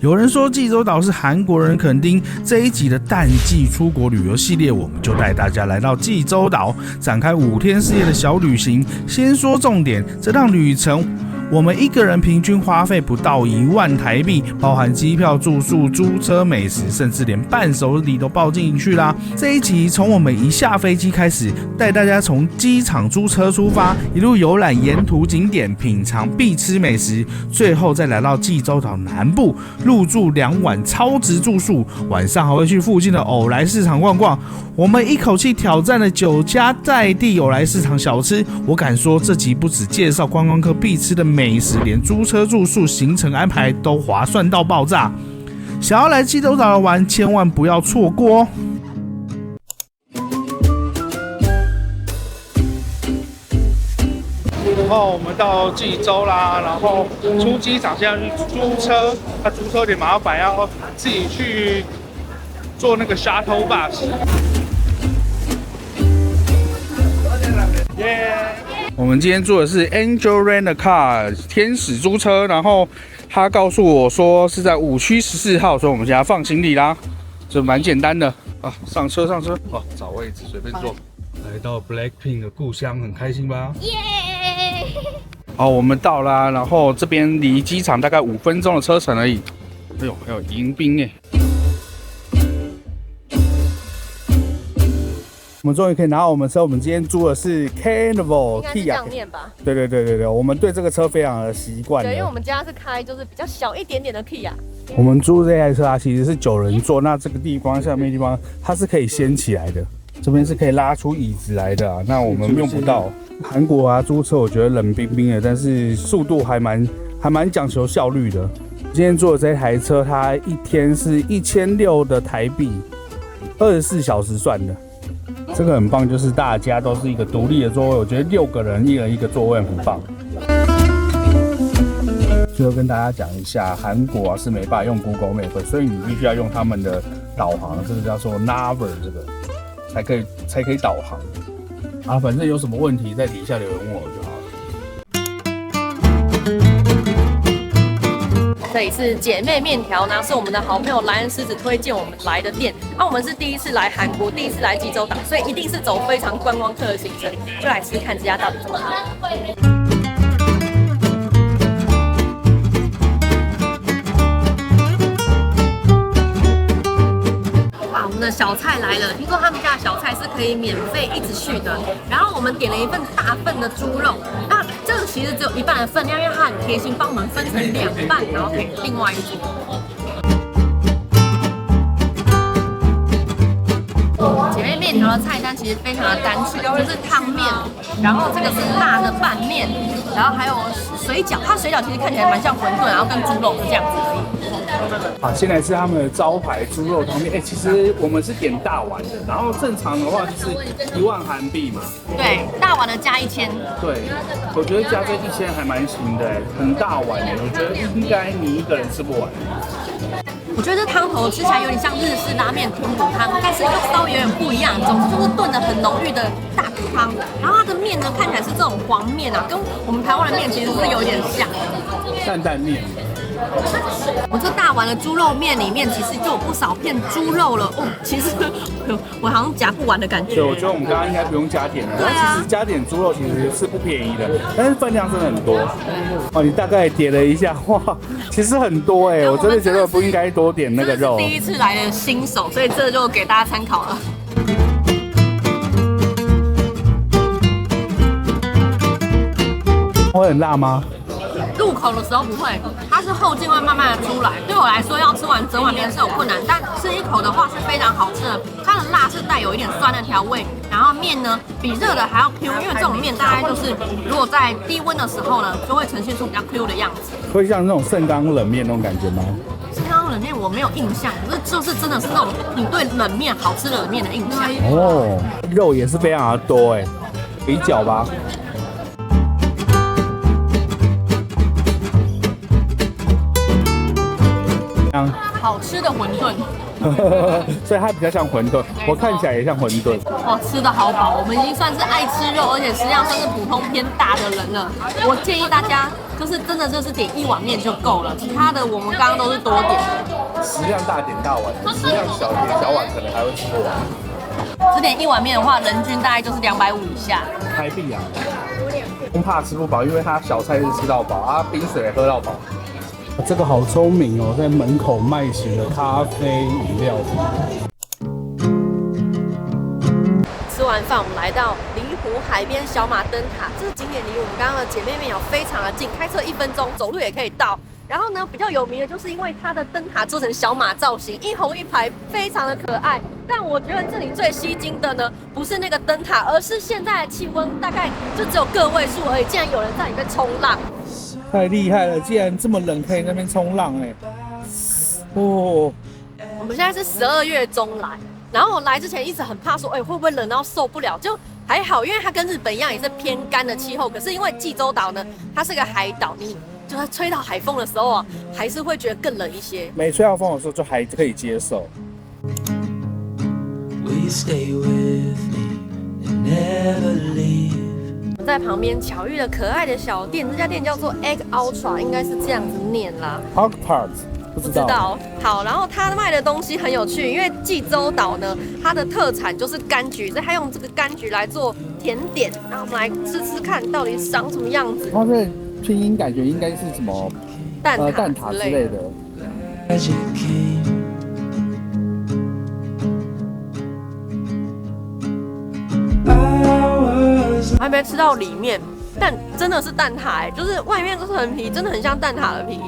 有人说济州岛是韩国人垦丁，这一集的淡季出国旅游系列，我们就带大家来到济州岛，展开5天4夜的小旅行。先说重点，这趟旅程我们一个人平均花费不到1万台币，包含机票、住宿、租车、美食，甚至连伴手礼都包进去啦。这一集从我们一下飞机开始，带大家从机场租车出发，一路游览沿途景点，品尝必吃美食，最后再来到济州岛南部，入住2晚超值住宿，晚上还会去附近的偶来市场逛逛。我们一口气挑战了9家在地偶来市场小吃，我敢说这集不只介绍观光客必吃的美食，连租车住宿行程安排都划算到爆炸。想要来济州岛玩，千万不要错过哦。然后我们到济州啦，然后出机场现在去租车，那租车有点麻烦，要自己去坐那个 shuttle bus。耶！我们今天坐的是 Angel Rent a Car 天使租车，然后他告诉我说是在5区14号，所以我们现在放行李啦，这蛮简单的啊。上车哦，找位置随便坐。来到 Blackpink 的故乡，很开心吧？耶！好，我们到啦，然后这边离机场大概5分钟的车程而已。哎呦，还有迎宾哎！我们终于可以拿到我们车，我们今天租的是 Carnival， 应该是这样念吧？对，我们对这个车非常的习惯。对，因为我们家是开就是比较小一点点的 Kia。我们租这台车啊，其实是9人座，那这个地方下面地方它是可以掀起来的，这边是可以拉出椅子来的啊。那我们用不到。韩国啊，租车我觉得冷冰冰的，但是速度还蛮讲求效率的。今天坐的这台车，它一天是1600的台币，24小时算的。这个很棒，就是大家都是一个独立的座位，我觉得6个人1人1个座位很棒。最后跟大家讲一下，韩国啊是没办法用 Google Map， 所以你必须要用他们的导航，这个叫做 Naver， 这个才可以导航。啊，反正有什么问题在底下留言问我就好了。这里是姐妹面条呢，是我们的好朋友莱恩狮子推荐我们来的店。我们是第一次来韩国，第一次来济州岛，所以一定是走非常观光客的行程，就来吃看这家到底怎么好。哇，我们的小菜来了，听说他们家的小菜是可以免费一直续的。然后我们点了一份大份的猪肉，那这个其实只有1半的分量，因为它很贴心，帮我们分成2半，然后给另外一桌。姐妹面条的菜单其实非常的单纯，就是汤面，然后这个是辣的拌面，然后还有水饺，它水饺其实看起来蛮像馄饨，然后跟猪肉是这样子而已。好，现在是他们的招牌猪肉汤面。其实我们是点大碗的，然后正常的话就是1万韩币嘛。对，大碗的加1000。对，我觉得加这1000还蛮行的，很大碗的，我觉得应该你一个人吃不完。我觉得这汤头吃起来有点像日式拉面豚骨汤，但是又稍微有点不一样，总之就是炖的很浓郁的大骨汤。然后它的面呢，看起来是这种黄面啊，跟我们台湾的面其实是有点像。担面。我这大碗的猪肉面里面其实就有不少片猪肉了哦，其实我好像夹不完的感觉。对，我觉得我们刚刚应该不用加点了。对啊，其实加点猪肉其实是不便宜的，但是分量真的很多。哦，你大概点了一下，哇，其实很多哎，我真的觉得不应该多点那个肉。这是第一次来的新手，所以这就给大家参考了。会很辣吗？入口的时候不会，它是后劲会慢慢的出来。对我来说，要吃完整碗面是有困难，但吃一口的话是非常好吃的。它的辣是带有一点酸的调味，然后面呢比热的还要 Q， 因为这种面大概就是如果在低温的时候呢，就会呈现出比较 Q 的样子。会像那种盛冈冷面那种感觉吗？盛冈冷面我没有印象，可是就是真的是那种你对冷面好吃的冷面的印象。哦，肉也是非常的多哎，比较吧。好吃的馄饨。所以它比较像馄饨，我看起来也像馄饨。哇，吃的好饱，我们已经算是爱吃肉，而且食量算是普通偏大的人了。我建议大家就是真的就是点一碗面就够了，其他的我们刚刚都是多点的。食量大点大碗，食量小点小碗可能还会吃不完。只点一碗面的话，人均大概就是250以下台币啊。怕吃不饱，因为它小菜是吃到饱啊，冰水也喝到饱。这个好聪明哦，在门口卖起了咖啡饮料。吃完饭，我们来到离湖海边小马灯塔，这个景点离我们刚刚的姐妹面有非常的近，开车1分钟，走路也可以到。然后呢，比较有名的就是因为它的灯塔做成小马造型，一红一白，非常的可爱。但我觉得这里最吸睛的呢，不是那个灯塔，而是现在的气温大概就只有个位数而已，竟然有人在里面冲浪。太厉害了！既然这么冷，可以在那边冲浪哎！哦，我们现在是12月中来，然后我来之前一直很怕说，会不会冷到受不了？就还好，因为它跟日本一样也是偏干的气候。可是因为济州岛呢，它是个海岛，你就是吹到海风的时候啊，还是会觉得更冷一些。没吹到风的时候就还可以接受。在旁边巧遇了可爱的小店，这家店叫做 Egg Ultra， 应该是这样子念啦。Hot Tart 不知道。好，然后他卖的东西很有趣，因为济州岛呢，它的特产就是柑橘，所以他用这个柑橘来做甜点。然后我们来吃吃看，到底长什么样子。它的拼音感觉应该是什么蛋挞之类的。还没吃到里面，但真的是蛋挞就是外面这层皮真的很像蛋挞的皮。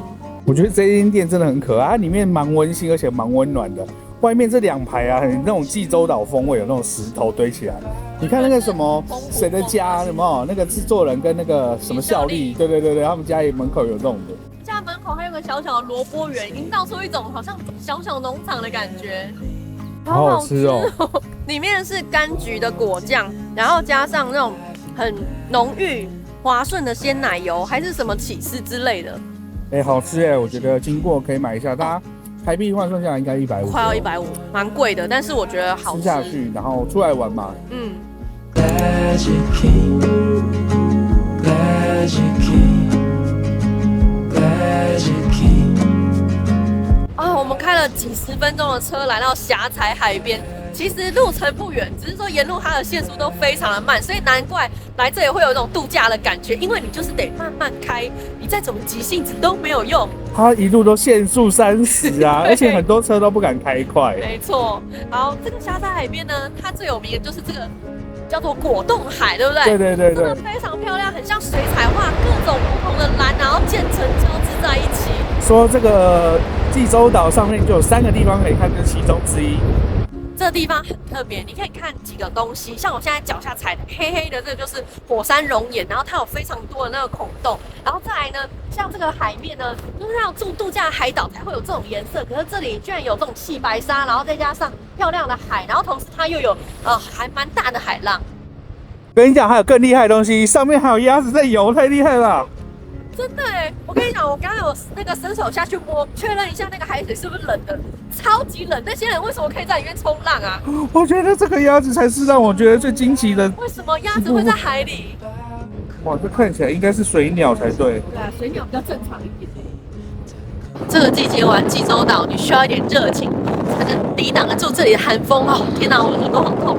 我觉得这间店真的很可爱，它里面蛮温馨而且蛮温暖的。外面这2排啊，很那种济州岛风味，有那种石头堆起来。你看那个什么谁的家有没有？那个制作人跟那个什么孝利，对，他们家里门口有这种的。家门口还有个小小的萝卜园，营造出一种好像小小农场的感觉。好好吃哦！里面是柑橘的果酱，然后加上那种很浓郁、滑顺的鲜奶油，还是什么起司之类的。好吃哎！我觉得经过可以买一下，大家台币换算下来应该150，快要150，蛮贵的，但是我觉得好吃。吃下去，然后出来玩嘛。我们开了几10分钟的车来到霞彩海边，其实路程不远，只是说沿路它的限速都非常的慢，所以难怪来这里会有一种度假的感觉，因为你就是得慢慢开，你再怎么急性子都没有用。它一路都限速30啊，而且很多车都不敢开快。没错。好，这个霞彩海边呢，它最有名的就是这个叫做果冻海，对不对？对，真的非常漂亮，很像水彩画，各种不同的蓝，然后渐层交织在一起。说这个济州岛上面就有3个地方可以看，这其中之一。这个地方很特别，你可以看几个东西，像我现在脚下踩的黑黑的，这个就是火山熔岩，然后它有非常多的那个孔洞，然后再来呢，像这个海面呢，就是那种住度假海岛才会有这种颜色，可是这里居然有这种细白沙，然后再加上漂亮的海，然后同时它又有还蛮大的海浪。跟你讲，还有更厉害的东西，上面还有鸭子在游，太厉害了！真的哎，我跟你讲，我刚刚有那个伸手下去摸，确认一下那个海水是不是冷的，超级冷。那些人为什么可以在里面冲浪啊？我觉得这个鸭子才是让我觉得最惊奇的。为什么鸭子会在海里？哇，这看起来应该是水鸟才对。对啊，水鸟比较正常一点。这个季节玩济州岛，你需要一点热情，才能抵挡得住这里的寒风哦。天哪，我耳朵好痛。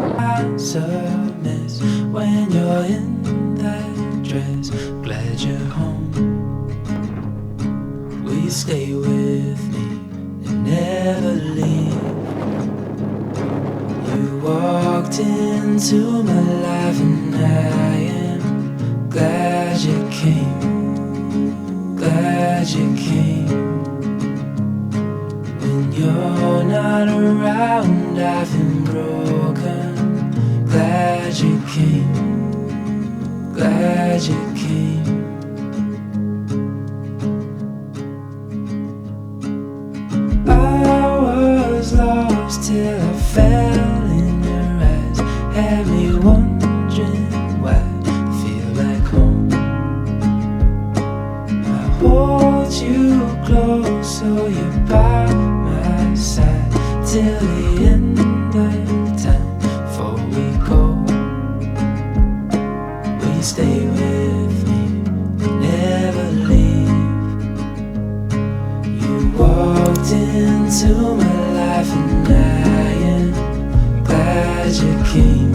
Stay with me and never leave. You walked into my life and I am glad you came, glad you came. When you're not around I've been broken. Glad you came, glad you came. Till I fell in your eyes, had me wondering why I feel like home. I hold you close so your body till the end of time before we go. Will you stay with me? Never leave. You walked into my life and I am glad you came.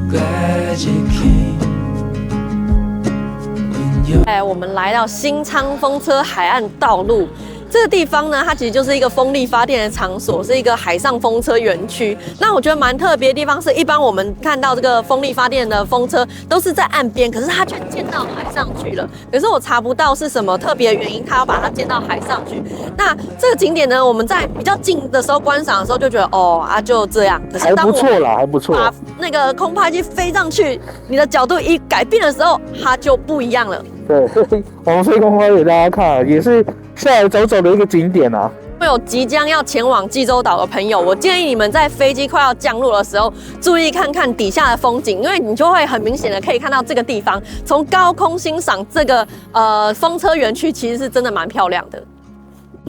Glad you came. 我们来到新昌风车海岸道路。这个地方呢，它其实就是一个风力发电的场所，是一个海上风车园区。那我觉得蛮特别的地方是，一般我们看到这个风力发电的风车都是在岸边，可是它却建到海上去了。可是我查不到是什么特别原因，它要把它建到海上去。那这个景点呢，我们在比较近的时候观赏的时候就觉得，就这样。可是当我还不错。把那个空拍机飞上去，你的角度一改变的时候，它就不一样了。对，我们飞空拍给大家看，也是下来走走的一个景点啊。会有即将要前往济州岛的朋友，我建议你们在飞机快要降落的时候，注意看看底下的风景，因为你就会很明显的可以看到这个地方，从高空欣赏这个风车园区，其实是真的蛮漂亮的。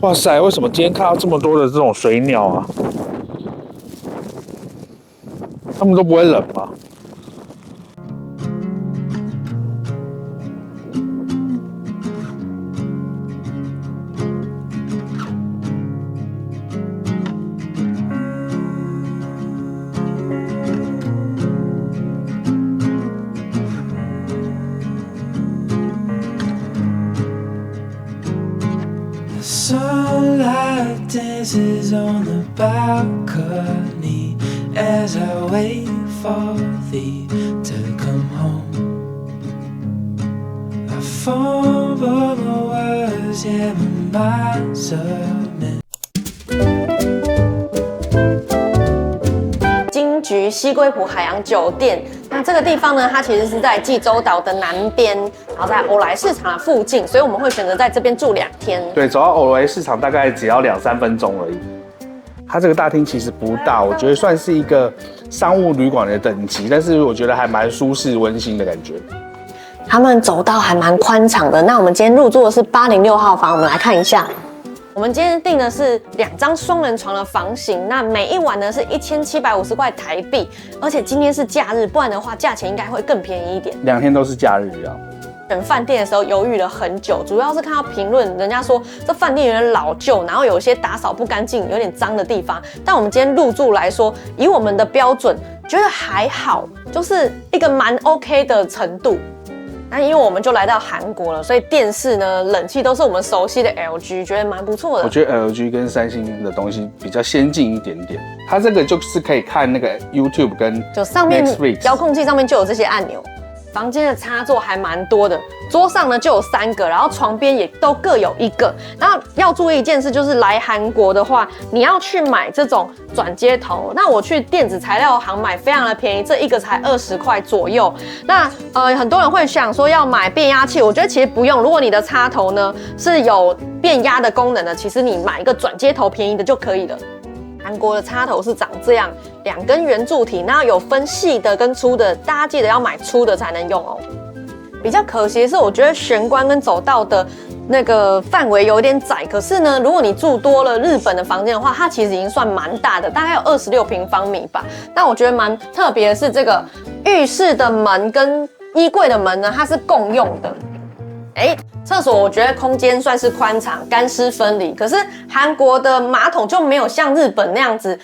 哇塞，为什么今天看到这么多的这种水鸟啊？它们都不会冷吗？Sunlight dances on the balcony as I wait for thee to come home. I fumble my words, yeah, my mind's a mess. 金桔西归浦海洋酒店，那这个地方呢，它其实是在济州岛的南边，然后在欧莱市场的附近，所以我们会选择在这边住2天。对，走到欧莱市场大概只要2-3分钟而已。它这个大厅其实不大，我觉得算是一个商务旅馆的等级，但是我觉得还蛮舒适温馨的感觉。他们走道还蛮宽敞的。那我们今天入住的是806号房，我们来看一下。我们今天订的是2张双人床的房型，那每一晚呢是1750块台币，而且今天是假日，不然的话价钱应该会更便宜一点。2天都是假日啊。选饭店的时候犹豫了很久，主要是看到评论，人家说这饭店有点老旧，然后有一些打扫不干净、有点脏的地方。但我们今天入住来说，以我们的标准，觉得还好，就是一个蛮 OK 的程度。那因为我们就来到韩国了，所以电视呢、冷气都是我们熟悉的 LG， 觉得蛮不错的。我觉得 LG 跟三星的东西比较先进一点点，它这个就是可以看那个 YouTube 跟 Netflix， 就上面遥控器上面就有这些按钮。房间的插座还蛮多的，桌上呢就有3个，然后床边也都各有1个。然后要注意一件事，就是来韩国的话，你要去买这种转接头。那我去电子材料行买，非常的便宜，这一个才20块左右。那很多人会想说要买变压器，我觉得其实不用。如果你的插头呢是有变压的功能的，其实你买一个转接头便宜的就可以了。韩国的插头是长这样，2根圆柱体，那有分细的跟粗的，大家记得要买粗的才能用哦。比较可惜的是，我觉得玄关跟走道的那个范围有点窄，可是呢，如果你住多了日本的房间的话，它其实已经算蛮大的，大概有26平方米吧。但我觉得蛮特别的是，这个浴室的门跟衣柜的门呢，它是共用的。厕所我觉得空间算是宽敞，干湿分离。可是韩国的马桶就没有像日本那样子，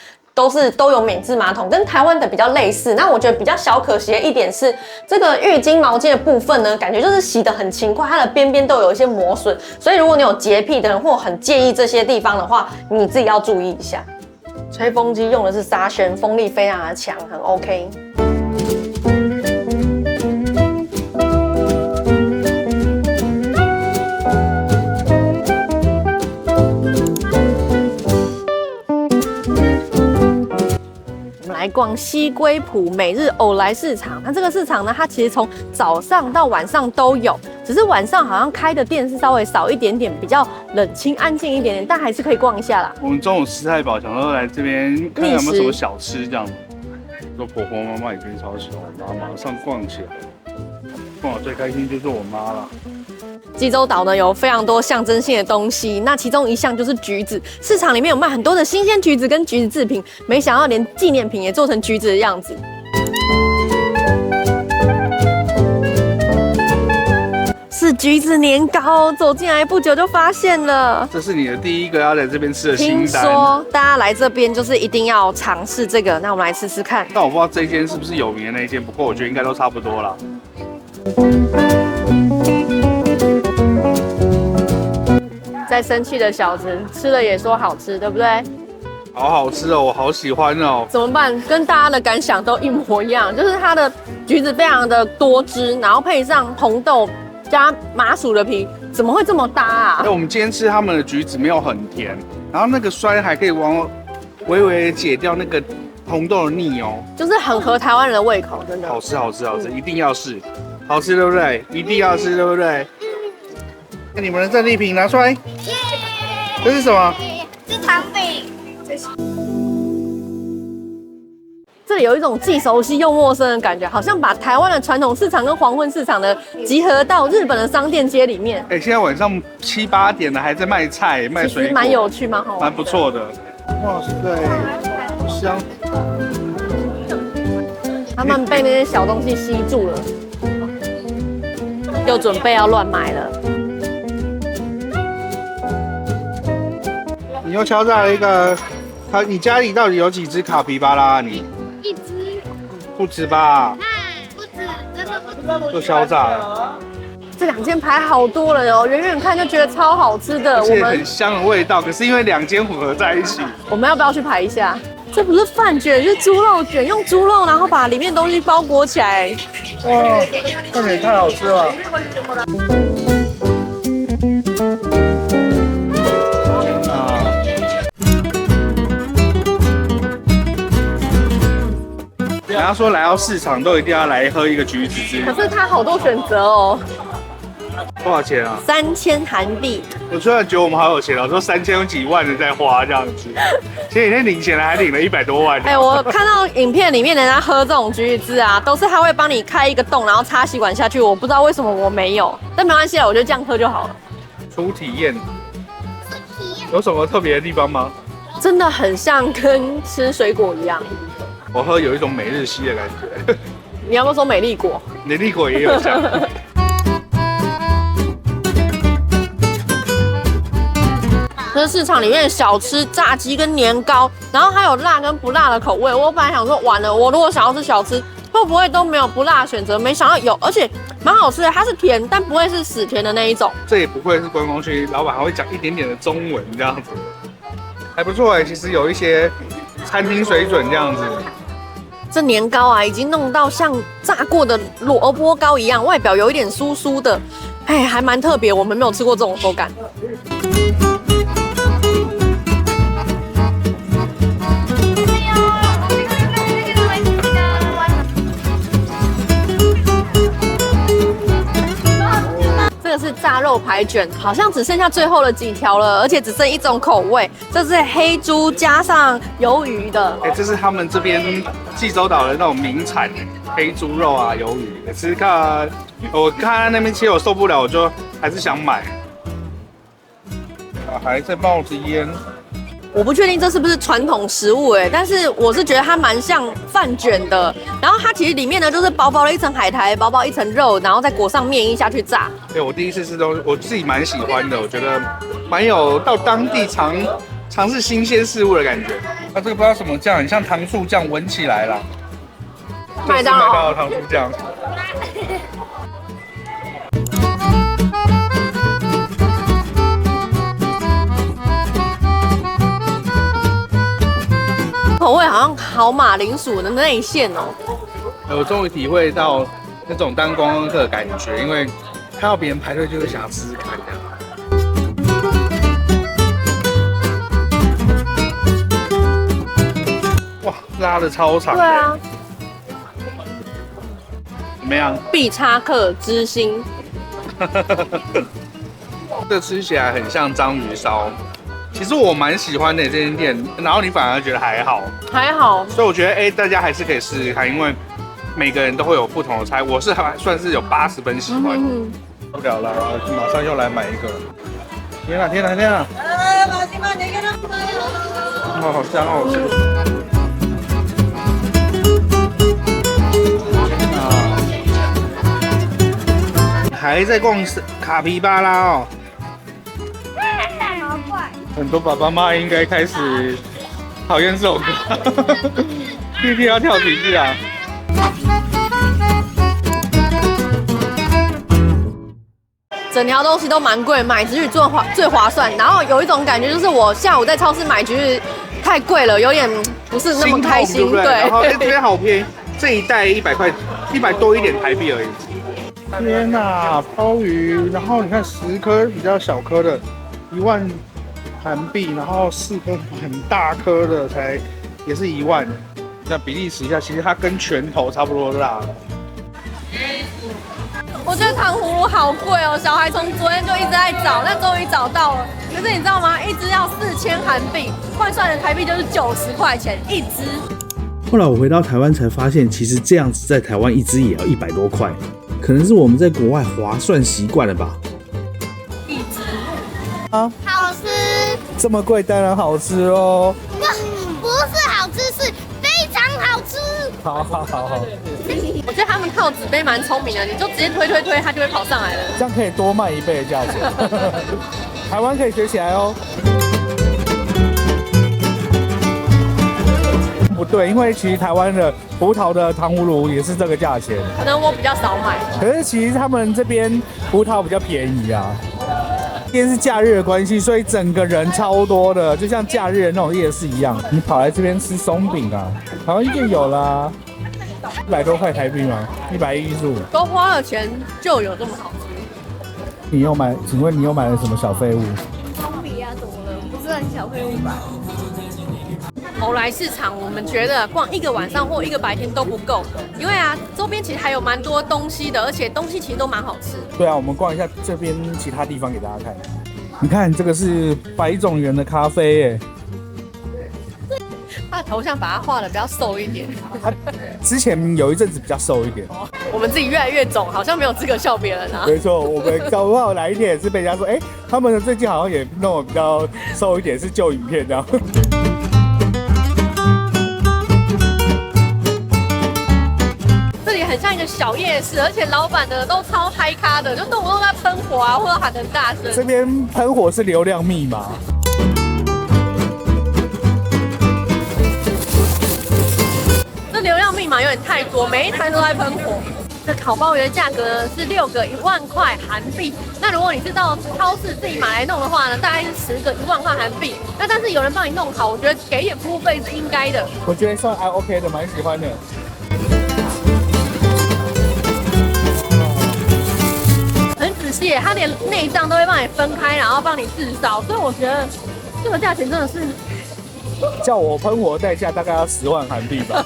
都有免治马桶，跟台湾的比较类似。那我觉得比较小可惜的一点是，这个浴巾毛巾的部分呢，感觉就是洗得很勤快，它的边边都有一些磨损。所以如果你有洁癖的人或很介意这些地方的话，你自己要注意一下。吹风机用的是沙宣，风力非常的强，很 OK。来逛西归浦每日欧莱市场，那这个市场呢，它其实从早上到晚上都有，只是晚上好像开的店是稍微少一点点，比较冷清安静一点点，但还是可以逛一下啦。我们中午吃太饱，想说来这边看看有没有什么小吃这样。说婆婆妈妈也跟超喜欢，然后马上逛起来。逛我最开心就是我妈了。济州岛呢有非常多象征性的东西，那其中一项就是橘子。市场里面有卖很多的新鲜橘子跟橘子制品，没想到连纪念品也做成橘子的样子。是橘子年糕，走进来不久就发现了。这是你的第一个要来这边吃的听新单。说大家来这边就是一定要尝试这个，那我们来吃吃看。但我不知道这一间是不是有名的那一间，不过我觉得应该都差不多啦。在生气的小子吃了也说好吃，对不对？好好吃哦，我好喜欢哦。怎么办？跟大家的感想都一模一样，就是它的橘子非常的多汁，然后配上红豆加麻薯的皮，怎么会这么搭啊？那我们今天吃他们的橘子没有很甜，然后那个酸还可以微微解掉那个红豆的腻哦，就是很合台湾人的胃口，真的。好吃好吃好吃，一定要试，好吃对不对？一定要吃对不对？那你们的战利品拿出来，这是什么？是糖饼。这里有一种既熟悉又陌生的感觉，好像把台湾的传统市场跟黄昏市场的集合到日本的商店街里面。现在晚上7、8点了，还在卖菜卖水果，其实蛮有趣，蛮好玩，蛮不错的。哇塞，好香！他们被那些小东西吸住了，又准备要乱买了。你又敲诈了一个，你家里到底有几只卡皮巴拉？你一只，不止吧？不止，真的不止。又敲诈了，这两间排好多人哦，远远看就觉得超好吃的。而且很香的味道，可是因为2间混合在一起。我们要不要去排一下？这不是饭卷，就是猪肉卷，用猪肉然后把里面的东西包裹起来。哇，看起来太好吃了。人家说来到市场都一定要来喝一个橘子汁，可是它好多选择哦。多少钱啊？3000韩币。我突然觉得我们好有钱哦，我说3000几万的在花这样子，前几天领钱还领了100多万。我看到影片里面人家喝这种橘子汁啊，都是他会帮你开一个洞，然后插吸管下去。我不知道为什么我没有，但没关系，我就这样喝就好了。初体验，有什么特别的地方吗？真的很像跟吃水果一样。我喝有一种美日西的感觉。你要不要说美丽果？美丽果也有像。这是市场里面的小吃、炸鸡跟年糕，然后还有辣跟不辣的口味。我本来想说，完了，我如果想要吃小吃，会不会都没有不辣的选择？没想到有，而且蛮好吃的。它是甜，但不会是死甜的那一种。这也不愧是观光区，老板还会讲一点点的中文这样子，还不错哎。其实有一些餐厅水准这样子。这年糕啊，已经弄到像炸过的萝卜糕一样，外表有一点酥酥的，还蛮特别。我们没有吃过这种口感。这个是炸肉排卷，好像只剩下最后的几条了，而且只剩一种口味，这是黑猪加上鱿鱼的。这是他们这边济州岛的那种名产，黑猪肉啊、鱿鱼。吃看，我看那边切我受不了，我就还是想买。还在冒着烟。我不确定这是不是传统食物但是我是觉得它蛮像饭卷的。然后它其实里面呢就是薄薄的一层海苔，薄薄一层肉，然后再裹上面衣下去炸。对，我第一次吃东西，我自己蛮喜欢的，我觉得蛮有到当地尝试新鲜事物的感觉。那这个不知道什么酱，很像糖醋酱，闻起来啦。麦当劳糖醋酱。口味好像烤马铃薯的内馅哦。我终于体会到那种当观光客的感觉，因为看到别人排队就会想要吃吃看这样。哇，拉的超长。对啊。怎么样？必叉克之心。这吃起来很像章鱼烧。其实我蛮喜欢的这间店，然后你反而觉得还好，还好，所以我觉得大家还是可以试试看，因为每个人都会有不同的菜，我是还算是有80分喜欢。不了了，马上又来买一个。天啊天啊天啊！哦，好香哦！还在逛卡皮巴拉哦。很多爸爸妈妈应该开始讨厌这首歌，弟弟要跳几句啊？整条东西都蛮贵，买橘子最划算。然后有一种感觉就是我下午在超市买橘子太贵了，有点不是那么开心。对不对？对。然后这边好便宜，这一袋100块，100多一点台币而已。天哪，鲍鱼！然后你看10颗比较小颗的，1万韩币，然后4颗很大颗的才也是1万。那比利时一下，其实它跟拳头差不多大。我觉得糖葫芦好贵哦，小孩从昨天就一直在找，但终于找到了。可是你知道吗？一只要4000韩币，换算的台币就是90块钱一只。后来我回到台湾才发现，其实这样子在台湾一只也要100多块，可能是我们在国外划算习惯了吧。一只好吃。这么贵当然好吃哦。不是好吃，是非常好吃。好。我觉得他们靠纸杯蛮聪明的，你就直接推，它就会跑上来了。这样可以多卖1倍的价钱。台湾可以学起来哦。不对，因为其实台湾的葡萄的糖葫芦也是这个价钱。可能我比较少买。可是其实他们这边葡萄比较便宜啊。今天是假日的关系，所以整个人超多的，就像假日的那种夜市一样。你跑来这边吃松饼啊，台湾就有啦。100多块台币吗？115。都花了钱就有这么好吃。你又买？请问你又买了什么小废物？松饼啊，怎么了？不是很小废物吧？欧莱市场，我们觉得逛1个晚上或1个白天都不够，因为啊，周边其实还有蛮多东西的，而且东西其实都蛮好吃。对啊，我们逛一下这边其他地方给大家看。你看这个是白种人的咖啡耶。他的头像把它画的比较瘦一点。他之前有一阵子比较瘦一点。我们自己越来越肿，好像没有资格笑别人啊。没错，我们搞不好哪一天也是被人家说，他们最近好像也弄得比较瘦一点，是旧影片这样。这里很像一个小夜市，而且老板呢都超嗨咖的，就动不动在喷火啊，或者喊很大声。这边喷火是流量密码。这流量密码有点太多，每一台都在喷火。这烤鲍鱼的价格呢是6个1万块韩币。那如果你是到超市自己买来弄的话呢，大概是10个1万块韩币。那但是有人帮你弄好，我觉得给点服务费是应该的。我觉得算还 OK 的，蛮喜欢的。很仔细耶，它连内脏都会帮你分开，然后帮你炙烧，所以我觉得这个价钱真的是。叫我喷火的代价大概要10万韩币吧。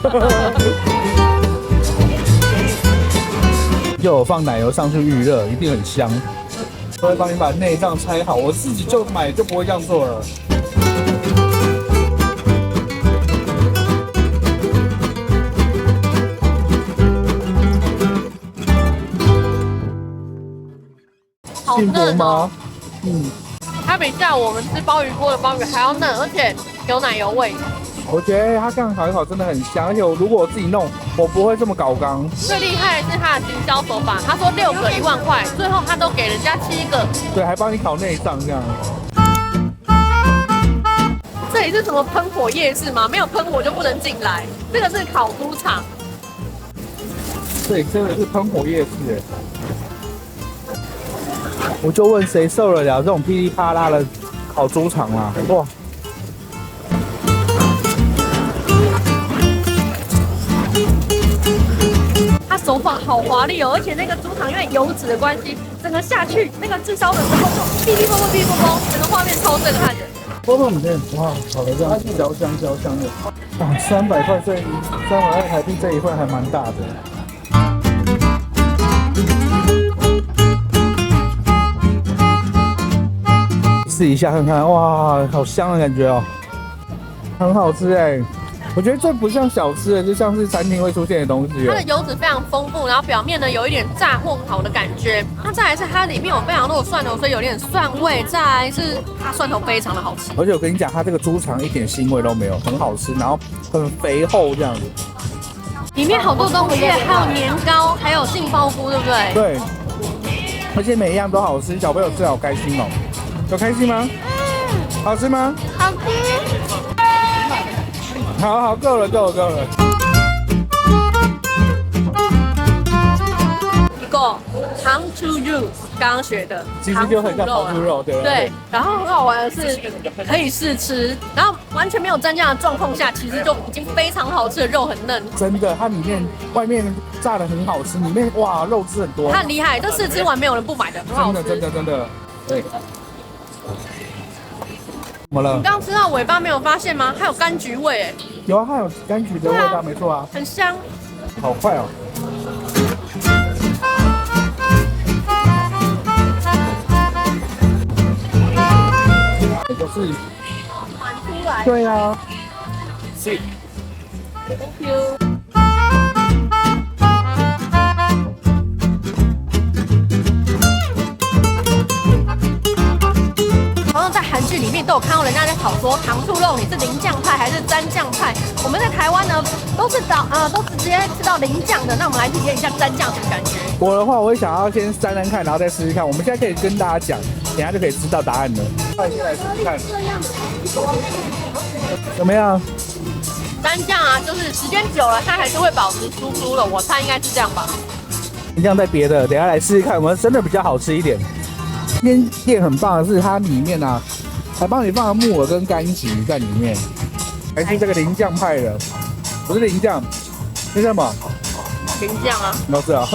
就有放奶油上去预热，一定很香。我会帮你把内脏拆好，我自己就买就不会这样做了。好幸福嫩吗哦！它比下午我们吃鲍鱼锅的鲍鱼还要嫩，而且有奶油味。我觉得它这样烤一烤真的很香，而且如果我自己弄，我不会这么搞刚。最厉害的是它的行销手法，他说6个1万块，最后他都给人家7个。对，还帮你烤内脏这样。这里是什么喷火夜市吗？没有喷火就不能进来。这个是烤猪场。对，真的是喷火夜市哎。我就问谁受得了这种噼里啪啦的烤猪场啦？哇！它手法好华丽哦，而且那个猪场因为油脂的关系，整个下去那个炙烧的时候就噼里啪啦噼里啪啦，整个画面超震撼的。波波里面哇，烤的这样焦香焦香的，哇，300块300块台币这一份还蛮大的。试一下看看，哇，好香的感觉哦，很好吃哎。我觉得这不像小吃的，就像是餐厅会出现的东西。它的油脂非常丰富，然后表面呢有一点炸混好的感觉。那再来是它里面有非常多的蒜头，所以有点蒜味。再来是它蒜头非常的好吃。而且我跟你讲，它这个猪肠一点腥味都没有，很好吃，然后很肥厚这样子。里面好多东西，还有年糕，还有杏鲍菇，对不对？对，而且每一样都好吃，小朋友吃好开心哦。有开心吗？好吃吗？好吃。好，够了。一个糖醋肉，刚刚学的，其实就很像糖醋肉，对不对？对。然后很好玩的是，可以试吃，然后完全没有蘸酱的状况下，其实就已经非常好吃的肉很嫩。真的，它里面外面炸的很好吃，里面哇肉汁很多。它很厉害，这试吃完没有人不买的，很好吃。真的，对。怎么了？你刚刚吃到尾巴没有发现吗？它有柑橘味，哎。有啊，它有柑橘的味道，没错啊。很香。好快哦。这个是满出来。对啊。是。Thank you。然后在韩剧里面都有看到人家在讨说糖醋肉你是淋酱派还是蘸酱派。我们在台湾呢都直接吃到淋酱的，那我们来体验一下蘸酱什么感觉。我的话，我会想要先沾看，然后再试试看。我们现在可以跟大家讲，等一下就可以知道答案了。那先来试试看，怎么样？蘸酱啊，就是时间久了它还是会保持酥酥的，我猜应该是这样吧。淋酱在别的，等一下来试试看，我们真的比较好吃一点。今天店很棒的是，它里面啊，还帮你放了木耳跟柑橘在里面，还是这个淋酱派的，不是淋酱，那叫什么？淋酱啊，都是啊。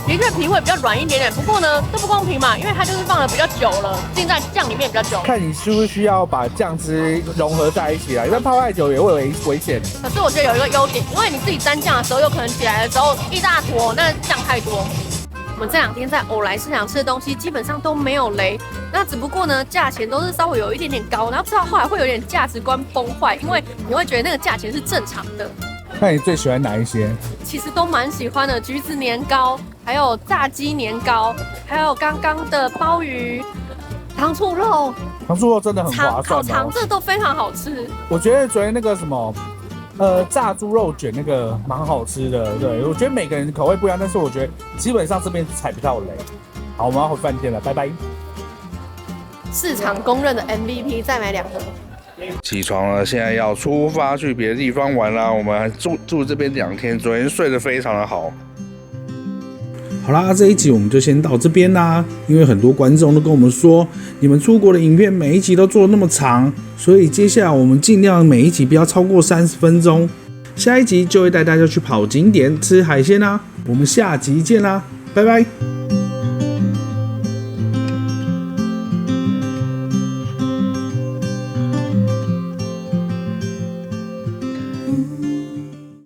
的确皮会比较软一点点，不过呢，这不公平嘛，因为它就是放了比较久了，浸在酱里面比较久。看你需不需要把酱汁融合在一起啊，但泡太久也会有危险。可是我觉得有一个优点，因为你自己沾酱的时候，有可能起来的时候一大坨，那酱太多。我们这2天在欧莱市场吃的东西基本上都没有雷，那只不过呢价钱都是稍微有一点点高，然后吃到后来会有点价值观崩坏，因为你会觉得那个价钱是正常的。那你最喜欢哪一些？其实都蛮喜欢的，橘子年糕，还有炸鸡年糕，还有刚刚的鲍鱼、糖醋肉。糖醋肉真的很划算烤肠这都非常好吃。我觉得昨天那个什么。炸猪肉卷那个蛮好吃的，对，我觉得每个人口味不一样，但是我觉得基本上这边踩不到雷。好，我们要回饭店了，拜拜。市场公认的 MVP， 再买2盒。起床了，现在要出发去别的地方玩啦。我们住这边2天，昨天睡得非常的好。好啦，这一集我们就先到这边啦。因为很多观众都跟我们说，你们出国的影片每一集都做那么长，所以接下来我们尽量每一集不要超过30分钟。下一集就会带大家去跑景点、吃海鲜啦。我们下集见啦，拜拜。